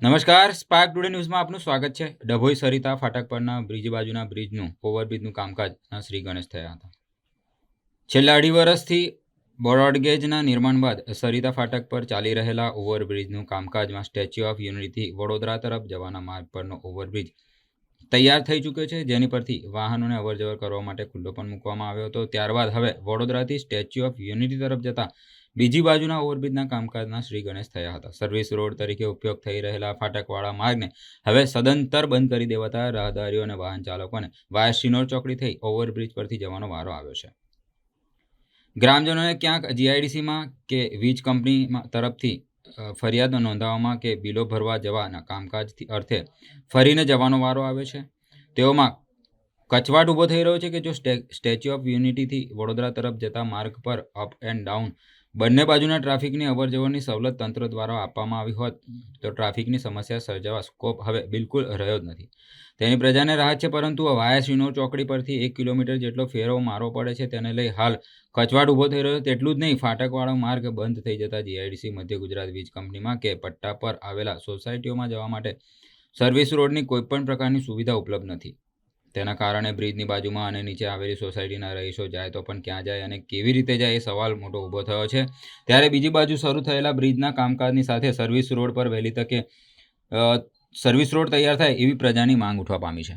નમસ્કાર, spark today ન્યૂઝમાં આપનું સ્વાગત છે. ડભોઈ સરિતા ફાટક પરના બ્રિજ બાજુના ઓવરબ્રિજનું કામકાજના શ્રી ગણેશ થયા હતા. છેલ્લા 2.5 વર્ષથી બ્રોડગેજના નિર્માણ બાદ સરિતા ફાટક પર ચાલી રહેલા ઓવરબ્રિજનું કામકાજમાં સ્ટેચ્યુ ઓફ યુનિટીથી વડોદરા તરફ જવાના માર્ગ પરનો ઓવરબ્રિજ તૈયાર થઈ ચૂક્યો છે, જેની પરથી વાહનોને અવરજવર કરવા માટે ખુલ્લો પણ મૂકવામાં આવ્યો હતો. ત્યારબાદ હવે વડોદરાથી સ્ટેચ્યુ ઓફ યુનિટી તરફ જતા બીજી બાજુના ઓવરબ્રિજના કામકાજના શ્રી ગણેશ થયા હતા. સર્વિસ રોડ તરીકે ઉપયોગ થઈ રહેલા ફાટકવાળા માર્ગને હવે સદંતર બંધ કરી દેવાતા રાહદારીઓ અને વાહન ચાલકોને વાયા શિનોર ચોકડી થઈ ઓવરબ્રિજ પરથી જવાનો વારો આવ્યો છે. ગ્રામજનોને ક્યાંક જીઆઈડીસીમાં કે વીજ કંપની તરફથી ફરિયાદ નોંધાવવામાં કે બિલો ભરવા જવાના કામકાજથી અર્થે ફરીને જવાનો વારો આવ્યો છે. તેઓમાં કચવાટ ઊભો થઈ રહ્યો છે કે જો સ્ટેચ્યુ ઓફ યુનિટીથી વડોદરા તરફ જતા માર્ગ પર અપ એન્ડ ડાઉન બંને બાજુના ટ્રાફિકની અવરજવરની સવલત તંત્ર દ્વારા આપવામાં આવી હોત તો ટ્રાફિકની સમસ્યા સર્જવા સ્કોપ હવે બિલકુલ રહ્યો જ નથી. તેની પ્રજાને રાહત છે, પરંતુ વાયા શિનોર ચોકડી પરથી 1 કિલોમીટર જેટલો ફેરો મારવો પડે છે. તેને લઈ હાલ કચવાટ ઊભો થઈ રહ્યો છે. તેટલું જ નહીં, ફાટકવાળો માર્ગ બંધ થઈ જતા જીઆઈડીસી, મધ્ય ગુજરાત વીજ કંપનીમાં કે પટ્ટા પર આવેલા સોસાયટીઓમાં જવા માટે સર્વિસ રોડની કોઈપણ પ્રકારની સુવિધા ઉપલબ્ધ નથી. તેના કારણે બ્રિજની બાજુમાં અને નીચે આવેલી સોસાયટીના રહીશો જાય તો પણ ક્યાં જાય અને કેવી રીતે જાય એ સવાલ મોટો ઊભો થયો છે. ત્યારે બીજી બાજુ શરૂ થયેલા બ્રિજના કામકાજની સાથે સર્વિસ રોડ પર વહેલી તકે સર્વિસ રોડ તૈયાર થાય એવી પ્રજાની માંગ ઉઠવા પામી છે.